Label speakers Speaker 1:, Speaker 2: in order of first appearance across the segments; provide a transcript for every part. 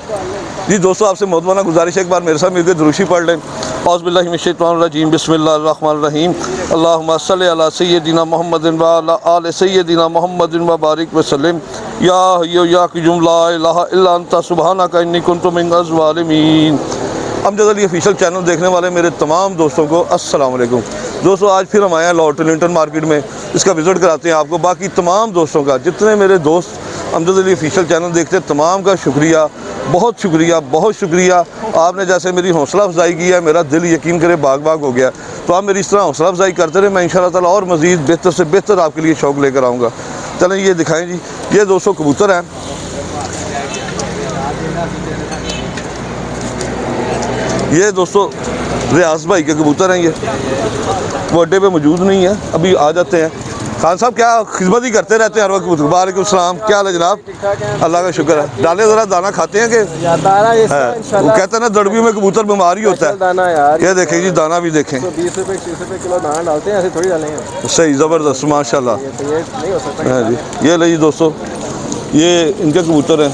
Speaker 1: जी दोस्तों, आपसे मोहब्बाना गुजारिश है, एक बार मेरे साथ मिलकर दुरूशी पढ़ लें। औज़ुबिल्लाहि मिनश्शैतानिर्रजीम, बिस्मिल्लाहिर्रहमानिर्रहीम। अल्लाहुम्मा सल्लि अला सय्यिदिना मुहम्मदिन व अला आलि सय्यिदिना मुहम्मदिन व बारिक वसल्लिम। या हय्यु या क़य्यूम ला इलाहा इल्ला अंता सुब्हानका इन्नी कुन्तु मिनज़ ज़ालिमीन। अमजद अली ऑफिशियल चैनल देखने वाले मेरे तमाम दोस्तों को अस्सलाम वालेकुम। दोस्तों, आज फिर हम आए हैं लॉर्ड लिंटन मार्केट में, इसका विज़िट कराते हैं आपको। बाकी तमाम दोस्तों का, जितने मेरे दोस्त अमजद अली ऑफिशियल चैनल देखते हैं, तमाम का शुक्रिया, बहुत शुक्रिया, बहुत शुक्रिया। आपने जैसे मेरी हौसला अफजाई की है, मेरा दिल यकीन करे बाग बाग हो गया। तो आप मेरी इस तरह हौसला अफजाई करते रहे, मैं इंशाअल्लाह ताला और मज़ीद बेहतर से बेहतर आपके लिए शौक़ लेकर आऊँगा। चलें ये दिखाएँ जी, ये दोस्तों कबूतर हैं। ये दोस्तों रियाज भाई के कबूतर हैं। ये वो अड्डे पे मौजूद नहीं है, अभी आ जाते हैं। खान साहब क्या खिदमत ही करते रहते हैं हर वक्त। वालेकुम सलाम, क्या हाल है जनाब? अल्लाह का शुक्र है। डाले ज़रा दाना खाते हैं कि वो कहते हैं ना दड़बी में कबूतर बीमारी होता है। ये देखें जी, दाना भी देखें,
Speaker 2: 20 रुपये 30 रुपये किलो दाना डालते हैं, ऐसे थोड़ी डालेंगे।
Speaker 1: सही ज़बरदस्त माशाल्लाह।
Speaker 2: नहीं हो सकता।
Speaker 1: हाँ जी, ये लीजिए दोस्तों, ये इनके कबूतर हैं।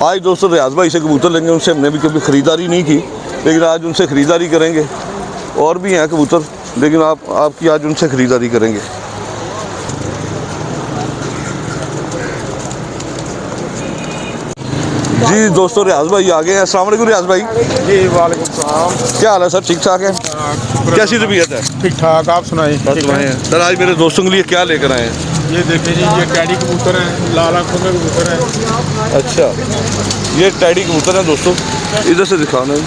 Speaker 1: आज दोस्तों रियाज भाई से कबूतर लेंगे। उनसे हमने भी कभी ख़रीदारी नहीं की, लेकिन आज उनसे ख़रीदारी करेंगे। और भी हैं कबूतर, लेकिन आपकी आज उनसे ख़रीदारी करेंगे। जी दोस्तों, रियाज भाई आ गए हैं। अस्सलाम वालेकुम रियाज भाई।
Speaker 2: जी वालेकुम सलाम।
Speaker 1: क्या हाल है सर? ठीक ठाक है? कैसी तबीयत है?
Speaker 2: ठीक ठाक, आप सुनाइए।
Speaker 1: सर आज मेरे दोस्तों के लिए क्या लेकर आए हैं?
Speaker 2: ये देखिए जी, ये टैडी कबूतर हैं, लाल आँखों के कबूतर हैं।
Speaker 1: अच्छा, ये टैडी कबूतर हैं दोस्तों, इधर से दिखाना है।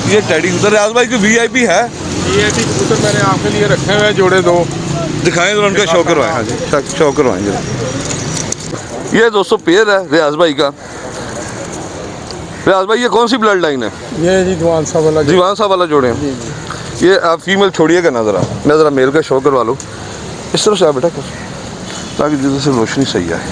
Speaker 1: ये टैडी कबूतर रियाज भाई की वीआईपी है।
Speaker 2: वीआईपी कबूतर मैंने आपके लिए रखे हुए हैं, जोड़े 2
Speaker 1: दिखाएं जरा, उनका शौक करवाएं। हाँ जी, शौक करवाएं जरा। ये दोस्तों पेयर है रियाज भाई का। रियाज भाई ये कौन सी ब्लड लाइन है?
Speaker 2: ये जी दीवान साहब वाला।
Speaker 1: दीवान साहब वाला जोड़े हैं। ये आप फीमेल छोड़िएगा ना ज़रा, मैं ज़रा मेल का शौक करवा लूँ। इस तरह से आप बेटा कर, ताकि जिधर से रोशनी सही आए।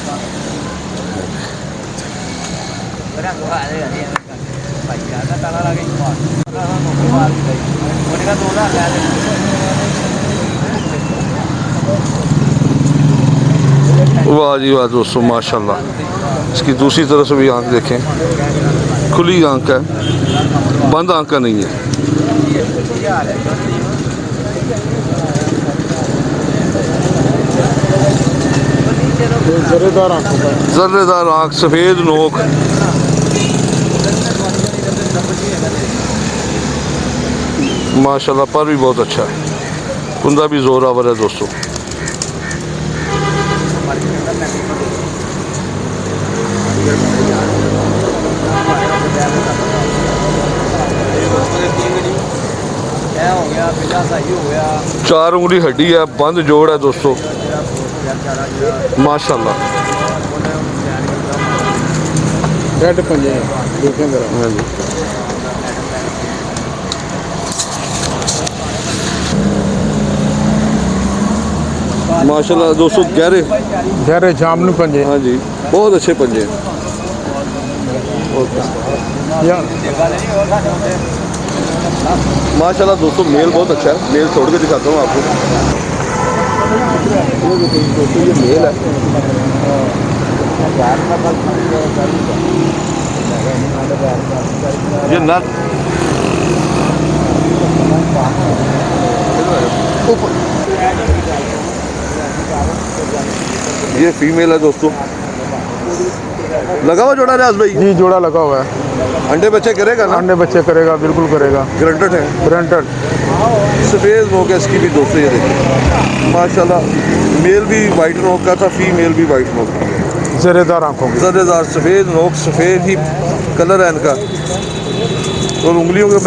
Speaker 1: वाह जी वाह दोस्तों, माशाल्लाह। इसकी दूसरी तरफ से भी आंख देखें, खुली आंख है, बंद आंख का नहीं है।
Speaker 2: जर्रेदार आँखों का,
Speaker 1: जर्रेदार आँख, सफ़ेद नोक। माशाल्लाह, पर भी बहुत अच्छा है, कुंदा भी जोरावर है दोस्तों। चार उंगली हड्डी है, बंद जोड़ है दोस्तों, माशाल्लाह।
Speaker 2: रेड पंजे देखें जरा।
Speaker 1: माशाल्लाह दोस्तों,
Speaker 2: गहरे जामनू पंजे।
Speaker 1: हाँ जी, बहुत अच्छे पंजे हैं। माशाल्लाह दोस्तों, मेल बहुत अच्छा है। मेल छोड़ के दिखाता हूँ आपको। दोस्तों ये मेल है। ये नर ये फीमेल है दोस्तों। लगा हुआ जोड़ा रियाज भाई?
Speaker 2: जी जोड़ा लगा हुआ है।
Speaker 1: अंडे बच्चे करेगा ना?
Speaker 2: अंडे बच्चे करेगा, बिल्कुल करेगा।
Speaker 1: ग्रंटेड है,
Speaker 2: ग्रंटेड।
Speaker 1: सफ़ेद नोक है इसकी भी दोस्तों, ये देखिए माशाल्लाह। मेल भी वाइट नोक का था, फीमेल भी वाइट नोक की है।
Speaker 2: जर्रेदार आँखों की,
Speaker 1: जर्रेदार सफ़ेद नोक, सफ़ेद ही कलर है इनका। और उंगलियों के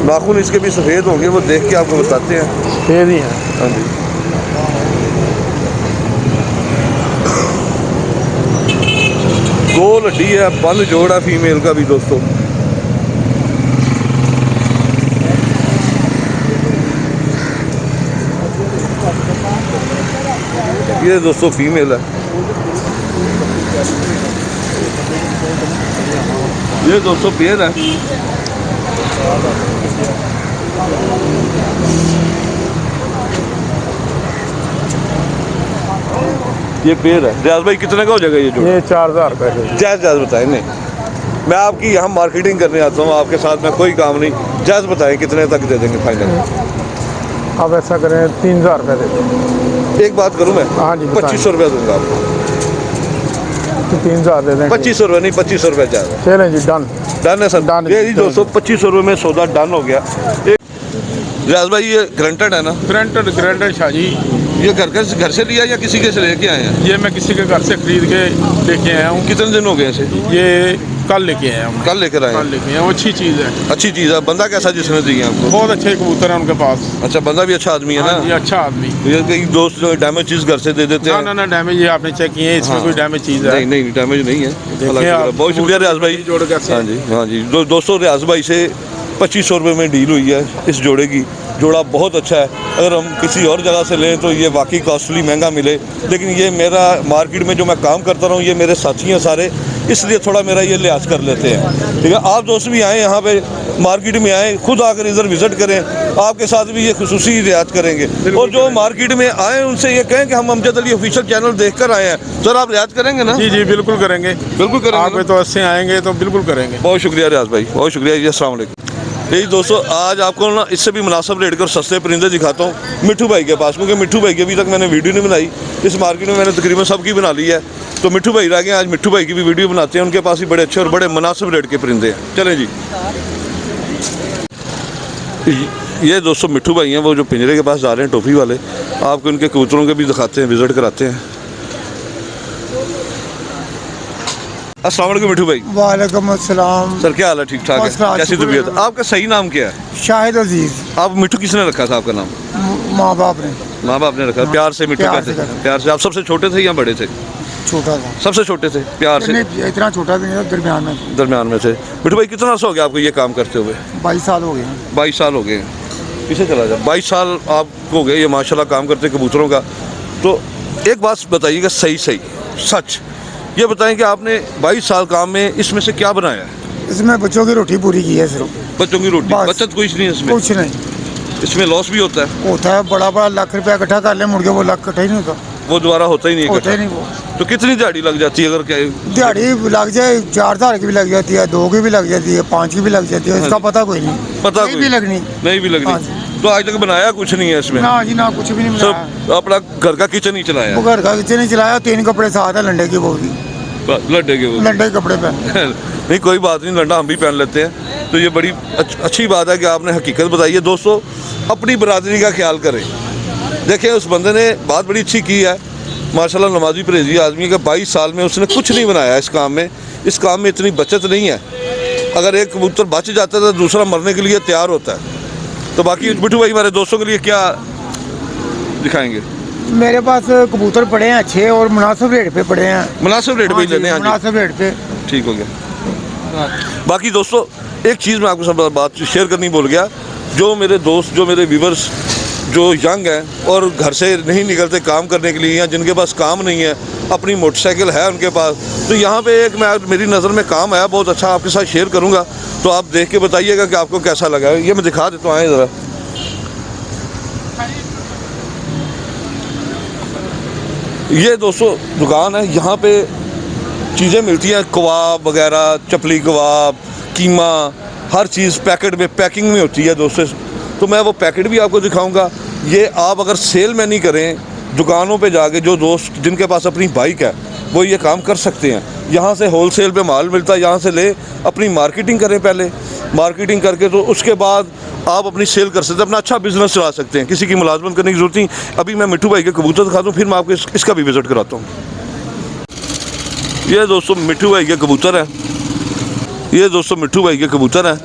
Speaker 1: नाखून इसके भी सफ़ेद होंगे, वो देख के आपको बताते हैं।
Speaker 2: सफ़ेद ही है।
Speaker 1: हाँ जी, गोल हड्डी है, बंद जोड़ है फीमेल का भी दोस्तों। ये दोस्तों फीमेल है। ये दोस्तों पेयर है। ये पेड़ है। रियाज भाई कितने का हो जाएगा ये जोड़ा?
Speaker 2: ये 4000 रुपये।
Speaker 1: जायज़ बताएं। नहीं, मैं आपकी यहाँ मार्केटिंग करने आता हूँ, आपके साथ में कोई काम नहीं। जायज़ बताएं कितने तक दे देंगे फाइनल?
Speaker 2: अब ऐसा करें 3000 रुपये दे दें।
Speaker 1: एक बात करूँ मैं?
Speaker 2: हाँ जी, बताएं।
Speaker 1: 2500 रुपया दूंगा आपको।
Speaker 2: तो 3000 दे दें।
Speaker 1: 2500 रुपये नहीं, 2500 रुपये जाएगा।
Speaker 2: चलें जी, डन।
Speaker 1: डन है सर।
Speaker 2: डन।
Speaker 1: ये जी दोस्तों 2500 रुपये में सौदा डन हो गया। रियाज भाई ये ग्रंटेड है ना?
Speaker 2: ग्रांटेड शाह जी।
Speaker 1: ये घर से लिया या किसी के से लेके आए हैं?
Speaker 2: ये मैं किसी के घर से खरीद के लेके आया हूँ।
Speaker 1: कितने दिन हो गए इसे?
Speaker 2: ये कल लेके आया हूँ।
Speaker 1: कल लेकर आए
Speaker 2: कल
Speaker 1: हैं?
Speaker 2: लेके आया हूँ। अच्छी चीज़ है।
Speaker 1: अच्छी चीज़ है। बंदा कैसा जिसने दी है आपको?
Speaker 2: बहुत अच्छे कबूतर हैं उनके पास।
Speaker 1: अच्छा, बंदा भी अच्छा आदमी है
Speaker 2: हाँ जी,
Speaker 1: ना?
Speaker 2: अच्छा आदमी।
Speaker 1: ये कई दोस्त जो डैमेज चीज़ घर से दे देते हैं।
Speaker 2: ना डैमेज ये आपने चेक किए हैं, इसमें
Speaker 1: हाँ।
Speaker 2: कोई डैमेज चीज़ है?
Speaker 1: नहीं डैमेज नहीं है।
Speaker 2: देखिए आप,
Speaker 1: बहुत शुक्रिया रियाज भाई।
Speaker 2: जोड़ कैसे?
Speaker 1: हाँ जी दोस्तों रियाज भाई से 2500 रुपये में डील हुई है इस जोड़े की। जोड़ा बहुत अच्छा है। अगर हम किसी और जगह से लें तो ये वाकई कॉस्टली महंगा मिले, लेकिन ये मेरा मार्केट में जो मैं काम करता रहा हूँ, ये मेरे साथी हैं सारे, इसलिए थोड़ा मेरा ये लिहाज कर लेते हैं। ठीक है, आप दोस्त भी आएँ यहाँ पे मार्केट में आएँ, खुद आकर इधर विज़िट करें, आपके साथ भी ये खुसूसी रियायत करेंगे। और जो मार्केट में आए उनसे ये कहें कि हम अमजद अली ऑफिशियल चैनल देख कर आए हैं। सर आप रियायत करेंगे ना?
Speaker 2: जी बिल्कुल करेंगे।
Speaker 1: बिल्कुल करेंगे।
Speaker 2: आप तो इससे आएंगे तो बिल्कुल करेंगे।
Speaker 1: बहुत शुक्रिया रियाज भाई, बहुत शुक्रिया जी। अस्सलाम वालेकुम। यही दोस्तों आज आपको ना इससे भी मुनासिब रेट कर सस्ते परिंदे दिखाता हूँ मिट्ठू भाई के पास, क्योंकि मिट्ठू भाई की अभी तक मैंने वीडियो नहीं बनाई। इस मार्केट में मैंने तकरीबन सबकी बना ली है, तो मिट्ठू भाई रह गए। आज मिट्ठू भाई की भी वीडियो बनाते हैं। उनके पास ही बड़े अच्छे और बड़े मुनासिब रेट के परिंदे हैं। चलें जी। ये दोस्तों मिट्ठू भाई हैं, वो जो पिंजरे के पास जा रहे हैं टोपी वाले। आपको उनके कबूतरों के भी दिखाते हैं, विज़िट कराते हैं। अस्सलाम वालेकुम मिट्ठू भाई।
Speaker 3: वालेकुम अस्सलाम।
Speaker 1: सर क्या हाल है? ठीक ठाक है? कैसी तबीयत है? आपका सही नाम क्या है?
Speaker 3: शाहिद अजीज।
Speaker 1: आप मिट्ठू किसने रखा था आपका नाम?
Speaker 3: माँ बाप ने।
Speaker 1: माँ बाप ने रखा? प्यार से मिट्ठू
Speaker 3: प्यार
Speaker 1: कहते
Speaker 3: से
Speaker 1: थे? प्यार से। आप सबसे छोटे थे या बड़े थे?
Speaker 3: छोटा था।
Speaker 1: सबसे छोटे थे, प्यार से।
Speaker 3: नहीं, इतना छोटा भी नहीं था, दरमियान में।
Speaker 1: दरमियान में थे। मिट्ठू भाई कितना अर्सा हो गया आपको ये काम करते हुए?
Speaker 3: 22 साल हो गए हैं।
Speaker 1: 22 साल हो गए। पीछे चला जाए। 22 साल आपको हो गए ये माशाल्लाह काम करते कबूतरों का। तो एक बात बताइएगा सही सच ये बताएं कि आपने 22 साल काम में इसमें से क्या बनाया है?
Speaker 3: इसमें बच्चों की रोटी पूरी की है सिर्फ।
Speaker 1: बच्चों की रोटी,
Speaker 3: बस।
Speaker 1: बचत कुछ नहीं है इसमें?
Speaker 3: कुछ नहीं
Speaker 1: इसमें लॉस भी होता है?
Speaker 3: होता है। बड़ा लाख रुपया इकट्ठा कर ले, मुड़ के वो लाख इकट्ठा ही नहीं होता।
Speaker 1: वो दोबारा होता ही नहीं है
Speaker 3: होता ही
Speaker 1: इकट्ठा।
Speaker 3: नहीं वो।
Speaker 1: तो कितनी दिहाड़ी लग जाती है? अगर क्या
Speaker 3: दिहाड़ी लग जाए 4000 की भी लग जाती है, 2 की भी लग जाती है, 5 की भी लग जाती है। इसका पता कोई नहीं।
Speaker 1: पता
Speaker 3: नहीं भी लगनी।
Speaker 1: नहीं भी लगनी।
Speaker 3: हाँ जी।
Speaker 1: तो आज तक बनाया कुछ नहीं है इसमें?
Speaker 3: ना जी ना, कुछ भी नहीं बनाया।
Speaker 1: सब अपना घर का किचन ही चलाया?
Speaker 3: वो घर का किचन नहीं चलाया। 3 कपड़े साथ है लंडे की, वो भी
Speaker 1: लड्डे के वो
Speaker 3: लंडे के कपड़े पे।
Speaker 1: नहीं कोई बात नहीं, लंडा हम भी पहन लेते हैं। तो ये बड़ी अच्छी बात है कि आपने हकीकत बताई है। दोस्तों अपनी बरादरी का ख्याल करें। देखिए उस बंदे ने बात बड़ी अच्छी की है माशाल्लाह, नमाजी परहेजी आदमी का। 22 साल में उसने कुछ नहीं बनाया इस काम में। इस काम में इतनी बचत नहीं है। अगर एक कबूतर बच जाता है तो दूसरा मरने के लिए तैयार होता है। तो बाकी मिट्ठू भाई हमारे दोस्तों के लिए क्या दिखाएंगे?
Speaker 3: मेरे पास कबूतर पड़े हैं अच्छे और मुनासिब रेट पे पड़े हैं।
Speaker 1: मुनासिब रेट पे ही लेने हैं?
Speaker 3: मुनासिब रेट पे।
Speaker 1: ठीक हो गया। बाकी दोस्तों एक चीज़ मैं आपको सब बात शेयर करनी भूल गया। जो मेरे दोस्त, जो मेरे व्यूवर्स जो यंग हैं और घर से नहीं निकलते काम करने के लिए, या जिनके पास काम नहीं है, अपनी मोटरसाइकिल है उनके पास, तो यहाँ पे एक मेरी नज़र में काम आया बहुत अच्छा, आपके साथ शेयर करूँगा। तो आप देख के बताइएगा कि आपको कैसा लगा। ये मैं दिखा देता हूँ, आए ज़रा। ये दोस्तों दुकान है, यहाँ पे चीज़ें मिलती हैं, कबाब वगैरह, चपली कबाब, कीमा, हर चीज़ पैकेट में पैकिंग में होती है दोस्तों। तो मैं वो पैकेट भी आपको दिखाऊंगा। ये आप अगर सेल में नहीं करें, दुकानों पे जाके जो दोस्त जिनके पास अपनी बाइक है वो ये काम कर सकते हैं। यहाँ से होलसेल पे माल मिलता है, यहाँ से ले अपनी मार्केटिंग करें। पहले मार्केटिंग करके तो उसके बाद आप अपनी सेल कर सकते हैं, अपना अच्छा बिजनेस चला सकते हैं, किसी की मुलाजमत करने की जरूरत नहीं। अभी मैं मिट्ठू भाई के कबूतर दिखाता हूँ, फिर मैं आपको इसका भी विज़िट कराता हूँ। ये दोस्तों मिट्ठू भाई के कबूतर है। ये दोस्तों मिट्ठू भाई के कबूतर हैं।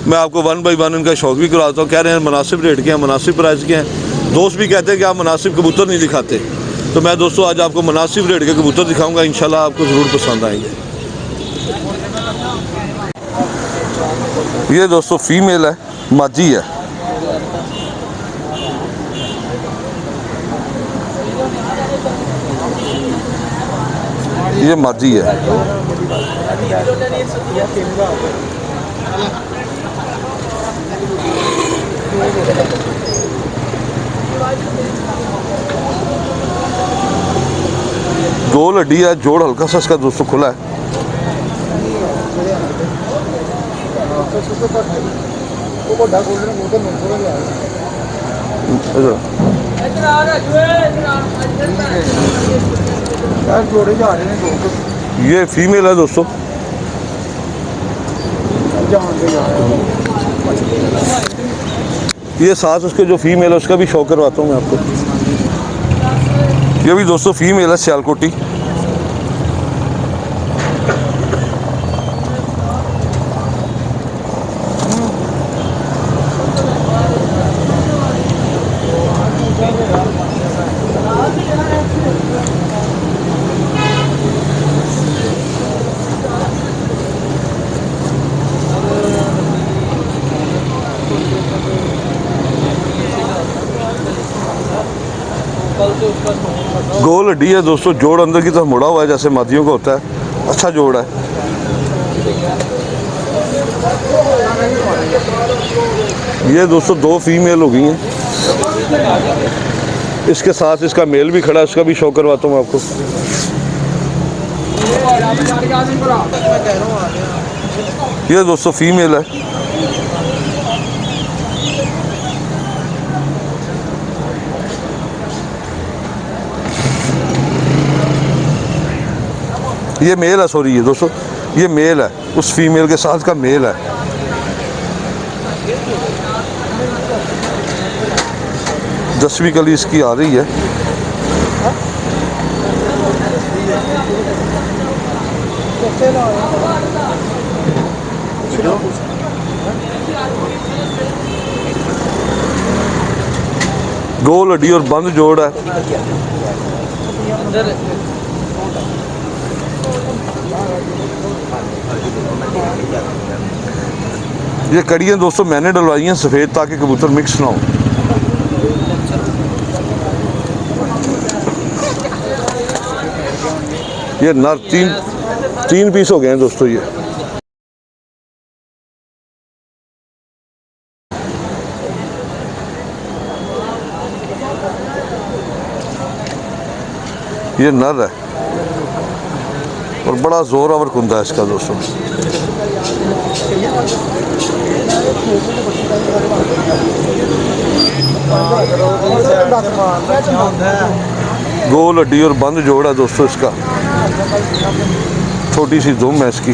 Speaker 1: मैं आपको 1 बाय 1 इनका शौक भी कराता हूँ। कह रहे हैं मुनासिब रेट के हैं, मुनासिब प्राइस के हैं। दोस्त भी कहते हैं कि आप मुनासिब कबूतर नहीं दिखाते। तो मैं दोस्तों आज आपको मुनासिब रेट के कबूतर दिखाऊंगा, इंशाल्लाह आपको ज़रूर पसंद आएंगे। ये दोस्तों फीमेल है, माजी है। ये माजी है। गोल हड्डी है, जोड़ हल्का सा इसका दोस्तों खुला है। ये फीमेल है दोस्तों। ये साथ उसके जो फीमेल है उसका भी शो करवाता हूँ मैं आपको। ये भी दोस्तों फीमेल है सियालकोटी। गोल हड्डी है दोस्तों, जोड़ अंदर की तरफ मुड़ा हुआ है जैसे मादियों का होता है। अच्छा जोड़ है। ये दोस्तों 2 फीमेल हो गई हैं। इसके साथ इसका मेल भी खड़ा है, उसका भी शो करवाता हूँ आपको। ये दोस्तों फीमेल है। ये मेल है, सॉरी ये दोस्तों ये मेल है, उस फीमेल के साथ का मेल है। दसवीं कली इसकी आ रही है। गोल हड्डी और बंद जोड़ है। ये कड़ियाँ दोस्तों मैंने डलवाई हैं सफ़ेद ताकि कबूतर मिक्स ना हो। ये नर तीन पीस हो गए हैं दोस्तों। ये नर है और बड़ा जोरावर कुंदा है इसका दोस्तों। गोल हड्डी और बंद जोड़ है दोस्तों इसका। छोटी सी दुम है इसकी।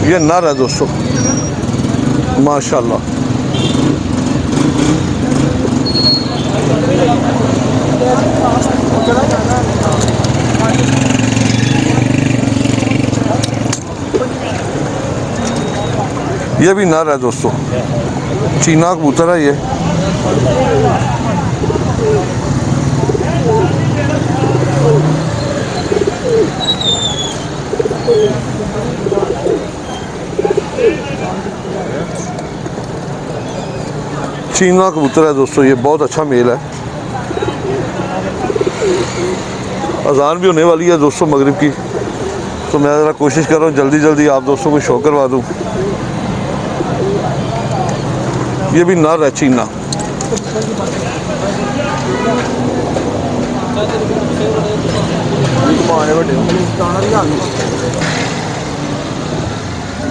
Speaker 1: ये नर है दोस्तों माशाल्लाह। ये भी नर है दोस्तों, चीना कबूतर है ये। चीना कबूतर है दोस्तों, ये बहुत अच्छा मेल है। अजान भी होने वाली है दोस्तों मगरिब की, तो मैं ज़रा कोशिश कर रहा हूँ जल्दी जल्दी आप दोस्तों को शो करवा दूँ। ये भी नर है चीना।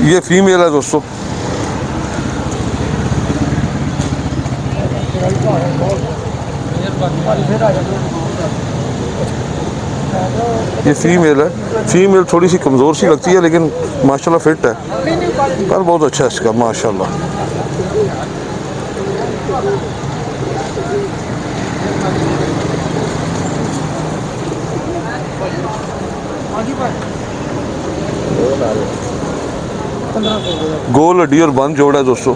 Speaker 1: ये फीमेल है दोस्तों। ये फीमेल है। फीमेल थोड़ी सी कमज़ोर सी लगती है लेकिन माशाल्लाह फिट है, पर बहुत अच्छा है इसका माशाल्लाह। गोल हड्डी और बंद जोड़ है दोस्तों।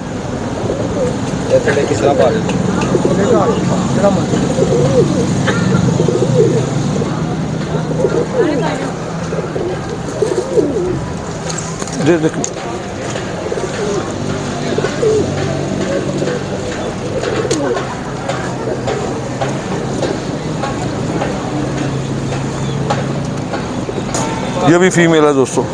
Speaker 1: ये भी फीमेल है दोस्तों।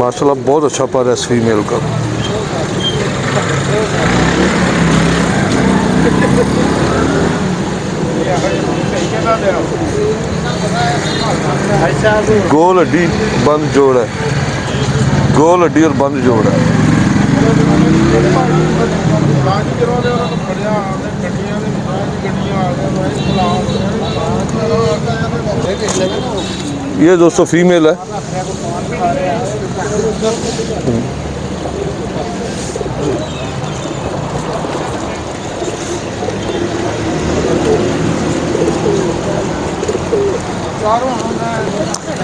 Speaker 1: माशाल्लाह बहुत अच्छा पर है इस फीमेल का। गोल हड्डी बंद जोड़ है, गोल हड्डी और बंद जोड़ है। ये दोस्तों फीमेल है।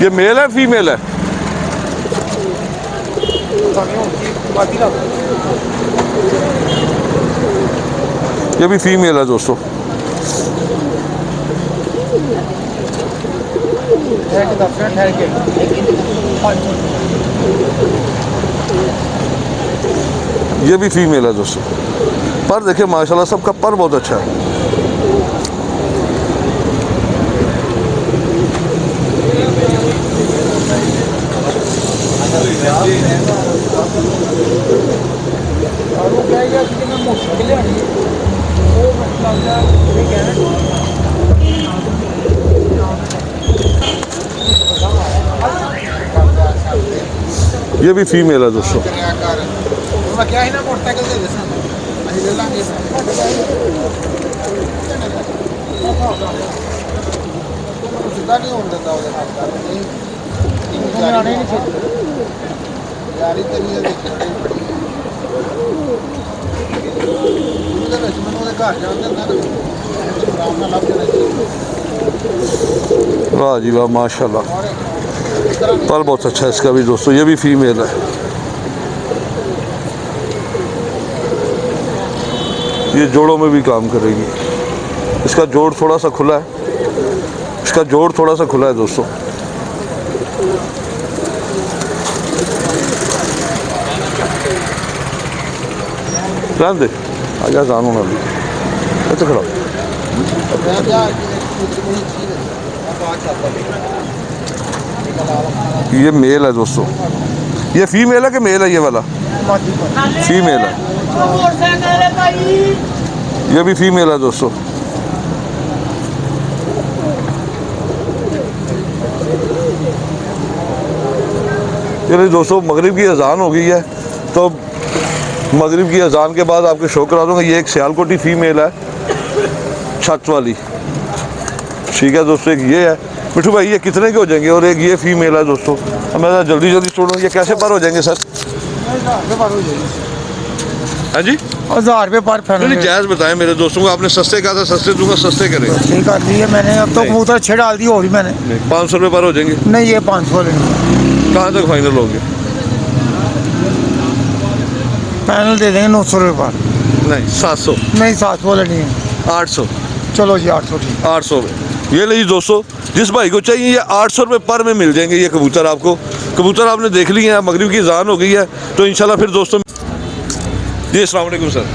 Speaker 1: ये मेल है फीमेल है? ये भी फीमेल है दोस्तों। ये भी फीमेल है दोस्तों। पर देखिए माशाल्लाह सबका पर बहुत अच्छा है। ये भी फीमेल है दोस्तों। वाह जी वाह माशाल्लाह, पर बहुत अच्छा है इसका भी दोस्तों। ये भी फीमेल है। ये जोड़ों में भी काम करेगी। इसका जोड़ थोड़ा सा खुला है, इसका जोड़ थोड़ा सा खुला है दोस्तों। ध्यान दे आजा जानू ना भी अच्छा खड़ा। ये मेल है दोस्तों। ये फीमेल है कि मेल है? ये वाला फीमेल है। ये भी फीमेल है दोस्तों। चलिए दोस्तों, मगरिब की अजान हो गई है, तो मगरिब की अजान के बाद आपको शो करा दूँगा। ये एक सियालकोटी फीमेल है छत वाली, ठीक है दोस्तों। एक ये है मिठू भाई, ये कितने के हो जाएंगे? और एक ये फीमेल है दोस्तों। अब मैं जल्दी जल्दी छोड़ूँ, ये कैसे पर हो जाएंगे सर? हाँ जी
Speaker 3: 1000 रुपये पर फैमिली।
Speaker 1: जायज़ बताएं मेरे दोस्तों को। आपने सस्ते कहा था, सस्ते दूंगा, सस्ते करें।
Speaker 3: ठीक कर ली है मैंने। अब तो कबूतर 6 डाल दी और भी मैंने।
Speaker 1: 500 रुपये पर हो जाएंगे?
Speaker 3: नहीं ये 500 लेंगे।
Speaker 1: कहाँ तक फाइनल होंगे?
Speaker 3: पैनल दे देंगे 900 रुपये पर।
Speaker 1: नहीं 700।
Speaker 3: नहीं 700 लेनी है।
Speaker 1: 800।
Speaker 3: चलो जी 800 ठीक।
Speaker 1: 800 में ये लीजिए दोस्तों। जिस भाई को चाहिए ये 800 रुपये पर में मिल जाएंगे। ये कबूतर आपको, कबूतर आपने देख लिए हैं। मगरिब की अज़ान हो गई है, तो इंशाल्लाह फिर दोस्तों। जी अस्सलाम वालेकुम सर।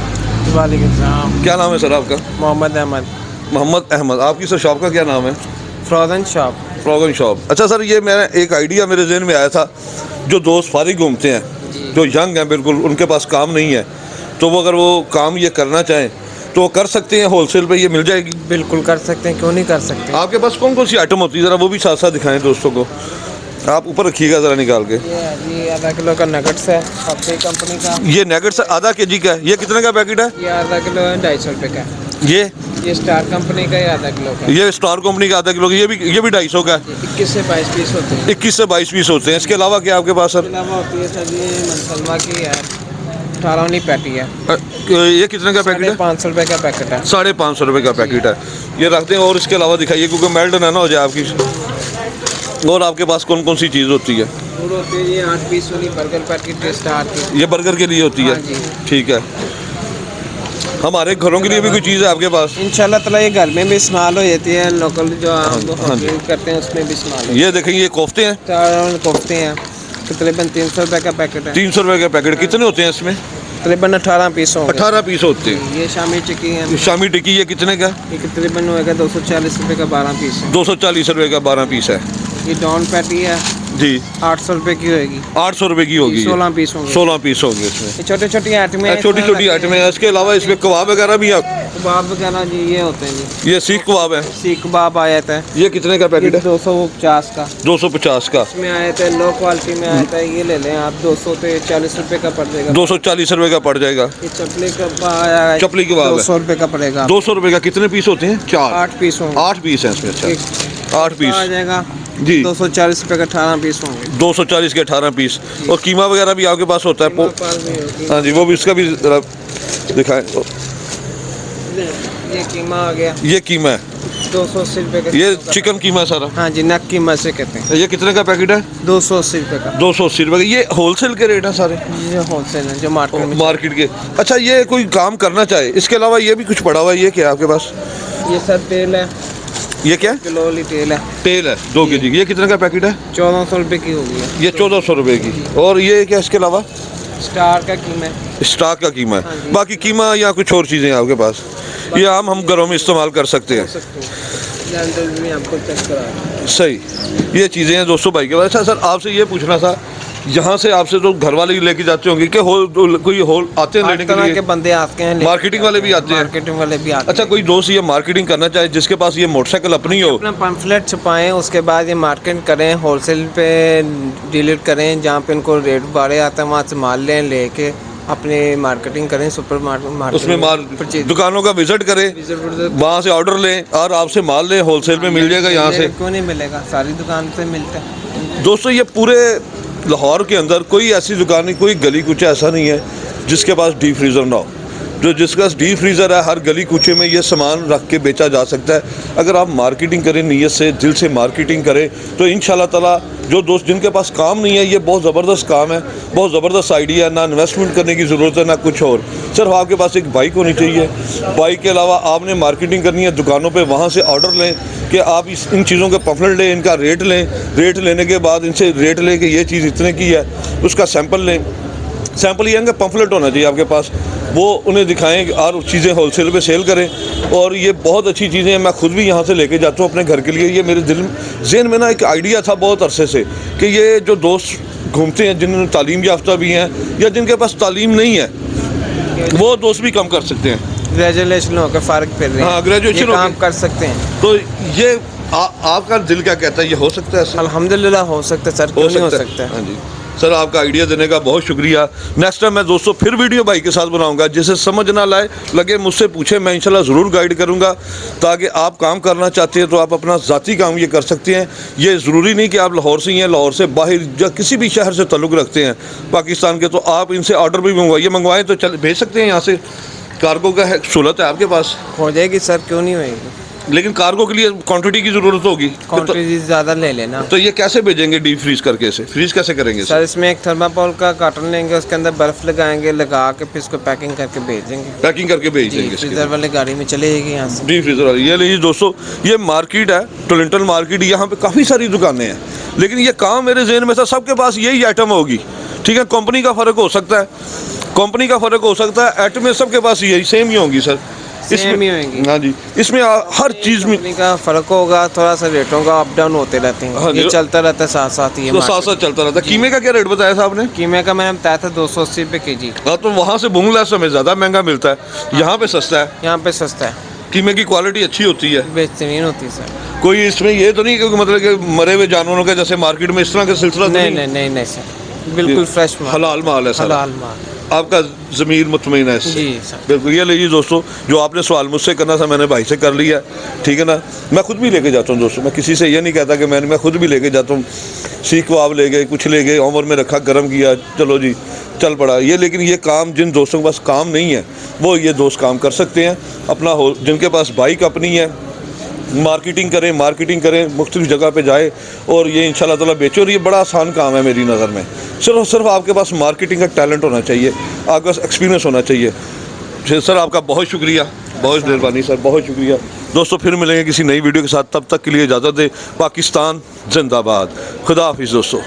Speaker 2: वालेकुम सलाम।
Speaker 1: क्या नाम है सर आपका?
Speaker 2: मोहम्मद अहमद।
Speaker 1: मोहम्मद अहमद। आपकी सर शॉप का क्या नाम है?
Speaker 2: Frozen shop.
Speaker 1: फ्रोगन शॉप। अच्छा सर, ये मेरा एक आइडिया मेरे जहन में आया था। जो दोस्त फारिग घूमते हैं, जो यंग हैं बिल्कुल, उनके पास काम नहीं है, तो वो अगर वो काम ये करना चाहें तो वो कर सकते हैं? होलसेल पे ये मिल जाएगी?
Speaker 2: बिल्कुल कर सकते हैं, क्यों नहीं कर सकते।
Speaker 1: आपके पास कौन कौन सी आइटम होती है, ज़रा वो भी साथ साथ दिखाएं दोस्तों को। आप ऊपर रखिएगा ज़रा निकाल के।
Speaker 2: ये आधा किलो का नगट्स है, अपनी कंपनी का।
Speaker 1: ये नगेट्स आधा केजी का है। ये कितने का पैकेट है?
Speaker 2: ये आधा किलो है, 250 रुपये का।
Speaker 1: ये
Speaker 2: स्टार कंपनी का है, आधा किलो का।
Speaker 1: ये स्टार कंपनी का आधा किलो का। ये भी 250 का है।
Speaker 2: 21 से 22 पीस होते हैं।
Speaker 1: 21 से 22 पीस होते हैं। इसके अलावा क्या आपके पास सर?
Speaker 2: इसके अलावा होती है सर ये मनसलमा की है, 18 पैटी है।
Speaker 1: ये कितने का पैकेट है?
Speaker 2: 550 रुपये का पैकेट है।
Speaker 1: 550 रुपये का पैकेट है। ये रखते हैं। और इसके अलावा दिखाइए, क्योंकि मेल्ट ना हो जाए आपकी। और आपके पास कौन कौन सी चीज़ होती है?
Speaker 2: और होती है ये 8 पीस वाली बर्गर पैकेट स्टार की।
Speaker 1: ये बर्गर के लिए होती है?
Speaker 2: हाँ जी।
Speaker 1: ठीक है। हमारे घरों के लिए भी कोई चीज़ है आपके पास?
Speaker 2: इंशाल्लाह ताला ये घर में भी इस्तेमाल हो जाती है, लोकल जो हम होटल करते हैं उसमें भी इस्तेमाल हो।
Speaker 1: ये देखेंगे, ये कोफ्ते हैं।
Speaker 2: चार कोफ्ते हैं, तकरीबन 300 रुपये का पैकेट है।
Speaker 1: 300 रुपये का पैकेट। कितने होते हैं इसमें?
Speaker 2: तकरीबन 18 पीस होंगे।
Speaker 1: 18 पीस होते हैं।
Speaker 2: ये शामी टिक्की है।
Speaker 1: शामी टिक्की ये कितने का?
Speaker 2: ये तकरीबन होएगा 240 रुपये का 12 पीस है।
Speaker 1: 240 रुपये का 12 पीस है।
Speaker 2: ये डॉन पैटी है,
Speaker 1: जी
Speaker 2: 800 रुपए की होगी।
Speaker 1: 800 रुपए की होगी।
Speaker 2: 16 पीस होंगे।
Speaker 1: 16 पीस होंगे इसमें।
Speaker 2: ये छोटी छोटी आइटमें हैं,
Speaker 1: छोटी छोटी आइटमें हैं। इसके अलावा इसमें कबाब वगैरह भी है।
Speaker 2: कबाब वगैरह जी ये होते हैं जी।
Speaker 1: ये सीख कबाब है।
Speaker 2: सीख कबाब आया था,
Speaker 1: ये कितने का पैकेट है?
Speaker 2: 250 का।
Speaker 1: 250 का।
Speaker 2: इसमें आए थे लो क्वालिटी में आया था, ये ले लें आप 240 रुपए का पड़ जाएगा।
Speaker 1: 240 रुपए का पड़ जाएगा।
Speaker 2: ये चपली का आया है,
Speaker 1: चपली कबाब है।
Speaker 2: 200 रुपए का पड़ेगा।
Speaker 1: 200 रुपए का। कितने पीस होते हैं? 4।
Speaker 2: 8 पीस होंगे।
Speaker 1: 8 पीस हैं इसमें। अच्छा, 8
Speaker 2: आ
Speaker 1: पीस
Speaker 2: जाएगा
Speaker 1: जी।
Speaker 2: 240 रुपए का 18 पीस होंगे।
Speaker 1: 240 के 18 पीस। और कीमा वगैरह भी आपके पास होता है?
Speaker 2: हमारे पास भी होगी।
Speaker 1: हाँ जी, वो भी, इसका भी जरा दिखाएं।
Speaker 2: ये कीमा आ गया,
Speaker 1: ये कीमा है।
Speaker 2: 280 रुपए का।
Speaker 1: ये चिकन कीमा है सारा।
Speaker 2: हाँ जी, नक कीमा से कहते हैं।
Speaker 1: ये कितने का पैकेट है?
Speaker 2: 280 रुपए का।
Speaker 1: 280 रुपए का। ये होलसेल के रेट है सारे?
Speaker 2: ये होलसेल है जो मार्केट में।
Speaker 1: मार्केट के। अच्छा, ये कोई काम करना चाहे, इसके अलावा ये भी कुछ पड़ा हुआ है, ये क्या है आपके पास?
Speaker 2: ये सर तेल है,
Speaker 1: ये क्या है?
Speaker 2: किलो वाली तेल है।
Speaker 1: तेल है 2 kg। ये कितने का पैकेट है?
Speaker 2: 1400 रुपए की होगी है।
Speaker 1: ये 1400 रुपए की। और ये क्या इसके अलावा?
Speaker 2: स्टार का कीमा है।
Speaker 1: स्टॉक का कीमा
Speaker 2: हाँ
Speaker 1: है।
Speaker 2: जी।
Speaker 1: बाकी कीमा या कुछ और चीज़ें हैं आपके पास? ये आम हम घरों में इस्तेमाल कर सकते हैं।
Speaker 2: सकते हैं। ये अंदर भी आपको चेक करा।
Speaker 1: सही, ये चीज़ें हैं दोस्तों भाई के पास। अच्छा सर, आपसे ये पूछना था, यहाँ से आपसे तो घर वाले लेके जाते होंगे कि कोई होल आते हैं
Speaker 2: हर
Speaker 1: लेने के
Speaker 2: तरह
Speaker 1: लिए?
Speaker 2: के बंदे आते हैं,
Speaker 1: मार्केटिंग वाले भी आते हैं?
Speaker 2: मार्केटिंग वाले भी आते
Speaker 1: अच्छा, कोई दोस्त ये मार्केटिंग करना चाहे, जिसके पास ये मोटरसाइकिल अपनी हो?
Speaker 2: अपना पम्फलेट छपाएं, उसके बाद ये मार्केट करें, होलसेल पे डीलर करें, जहाँ पे उनको रेट बारे आता है वहाँ से माल लें, लेके अपने मार्केटिंग करें, सुपर मार्केट
Speaker 1: उसमें माल दुकानों का विजिट करें, वहाँ से ऑर्डर लें और आपसे माल लें, होलसेल में मिल जाएगा यहाँ से?
Speaker 2: क्यों नहीं मिलेगा, सारी दुकान से मिलता है।
Speaker 1: दोस्तों, ये पूरे लाहौर के अंदर कोई ऐसी दुकान नहीं, कोई गली कूचा ऐसा नहीं है जिसके पास डीप फ्रीज़र ना हो। जो जिसके पास डीप फ्रीज़र है, हर गली कूचे में ये सामान रख के बेचा जा सकता है। अगर आप मार्केटिंग करें, नीयत से, दिल से मार्केटिंग करें, तो इंशाल्लाह ताला जो दोस्त जिनके पास काम नहीं है, ये बहुत ज़बरदस्त काम है, बहुत ज़बरदस्त आइडिया है। ना इन्वेस्टमेंट करने की ज़रूरत है, ना कुछ और। सिर्फ आपके पास एक बाइक होनी चाहिए। बाइक के अलावा आपने मार्केटिंग करनी है दुकानों पे, वहाँ से ऑर्डर लें कि आप इन चीज़ों के पम्फलेट लें, इनका रेट लें। रेट लेने के बाद इनसे रेट लें कि ये चीज़ इतने की है, उसका सैंपल लें। सैंपल ये है कि पम्फलेट होना चाहिए आपके पास, वो उन्हें दिखाएं और चीज़ें होलसेल पे सेल करें। और ये बहुत अच्छी चीज़ें हैं, मैं खुद भी यहाँ से लेके जाता हूँ अपने घर के लिए। ये मेरे ज़हन में ना एक आइडिया था बहुत अरसे से कि ये जो दोस्त घूमते हैं, जिन्होंने तालीम याफ्ता भी हैं या जिनके पास तालीम नहीं है, वो दोस्त भी कम कर सकते हैं।
Speaker 2: ग्रेजुएशन होकर फ़र्क फिर रहे हैं।
Speaker 1: हाँ, ग्रेजुएशन
Speaker 2: काम कर सकते हैं।
Speaker 1: तो ये आपका दिल क्या कहता है, ये हो सकता है ऐसा?
Speaker 2: अल्हम्दुलिल्लाह हो सकता है सर, क्यों नहीं हो सकता है।
Speaker 1: हाँ जी सर, आपका आइडिया देने का बहुत शुक्रिया। नेक्स्ट टाइम मैं दोस्तों फिर वीडियो भाई के साथ बनाऊंगा। जिसे समझ ना लाए लगे मुझसे पूछे, मैं इंशाल्लाह ज़रूर गाइड करूंगा, ताकि आप काम करना चाहते हैं तो आप अपना ज़ाती काम ये कर सकते हैं। ये ज़रूरी नहीं कि आप लाहौर से ही हैं, लाहौर से बाहर या किसी भी शहर से ताल्लुक़ रखते हैं पाकिस्तान के, तो आप इनसे ऑर्डर भी मंगवाएँ तो चल भेज सकते हैं। यहाँ से कार्गो का सहूलत है आपके पास?
Speaker 2: हो जाएगी सर, क्यों नहीं होएगी,
Speaker 1: लेकिन कार्गो के लिए क्वांटिटी की ज़रूरत होगी।
Speaker 2: क्वांटिटी ज़्यादा ले लेना।
Speaker 1: तो ये कैसे भेजेंगे डीप फ्रीज करके? से फ्रीज कैसे करेंगे
Speaker 2: सर, इसमें एक थर्माकोल का कार्टन लेंगे, उसके अंदर बर्फ़ लगाएंगे, लगा के फिर इसको पैकिंग करके भेज देंगे।
Speaker 1: पैकिंग करके भेज देंगे।
Speaker 2: फ्रीजर वाले गाड़ी में चले जाएगी यहाँ से।
Speaker 1: डीप फ्रीजर वाली। ये लीजिए दोस्तों, ये मार्केट है टोरंटो मार्केट। यहाँ पे काफ़ी सारी दुकानें हैं, लेकिन ये काम मेरे जहन में था सबके पास यही आइटम होगी। ठीक है, कंपनी का फ़र्क हो सकता है, कंपनी का फ़र्क हो सकता है, आइटम में सबके पास यही सेम ही होंगी सर।
Speaker 2: सेम ही होंगी।
Speaker 1: हाँ जी, इसमें हर चीज़ में
Speaker 2: कंपनी का फ़र्क होगा, थोड़ा सा रेटों का अप डाउन होते रहते
Speaker 1: हाँ
Speaker 2: हैं।
Speaker 1: जी।
Speaker 2: ये चलता रहता है साथ साथ ही।
Speaker 1: तो साथ साथ चलता रहता है। कीमे का क्या रेट बताया था आपने?
Speaker 2: कीमे का मैंने बताया था 280 रुपये केजी।
Speaker 1: हाँ, तो वहाँ से बुंगलास हमें ज़्यादा महंगा मिलता है, यहाँ पे सस्ता है।
Speaker 2: यहाँ पे सस्ता है,
Speaker 1: कीमे की क्वालिटी अच्छी होती है,
Speaker 2: बेहतरीन होती है सर।
Speaker 1: कोई इसमें ये तो नहीं कि मतलब कि मरे हुए जानवरों के जैसे मार्केट में इस तरह का सिलसिला तो
Speaker 2: नहीं सर, बिल्कुल फ्रेश माल,
Speaker 1: हलाल माल है सर।
Speaker 2: हलाल माल।
Speaker 1: आपका ज़मीर मुतमईन है इससे?
Speaker 2: जी सर।
Speaker 1: बिल्कुल। ये लीजिए दोस्तों, जो आपने सवाल मुझसे करना था मैंने भाई से कर लिया, ठीक है ना। मैं खुद भी लेके जाता हूँ दोस्तों, मैं किसी से ये नहीं कहता कि मैं खुद भी लेके जाता हूँ। सीख कबाब ले गए, कुछ ले गए, उमर में रखा, गर्म किया, चलो जी चल पड़ा ये। लेकिन ये काम जिन दोस्तों के पास काम नहीं है, वो ये दोस्त काम कर सकते हैं अपना हो। जिनके पास बाइक अपनी है, मार्केटिंग करें, मुख्तलिफ जगह पे जाए और ये इंशाल्लाह ताला बेचो। और ये बड़ा आसान काम है मेरी नज़र में। सिर्फ आपके पास मार्केटिंग का टैलेंट होना चाहिए, आपके पास एक्सपीरियंस होना चाहिए। सर, आपका बहुत शुक्रिया, बहुत मेहरबानी सर, बहुत शुक्रिया। दोस्तों फिर मिलेंगे किसी नई वीडियो के साथ, तब तक के लिए इजाज़त दें। पाकिस्तान जिंदाबाद। खुदा हाफिज़ दोस्तों।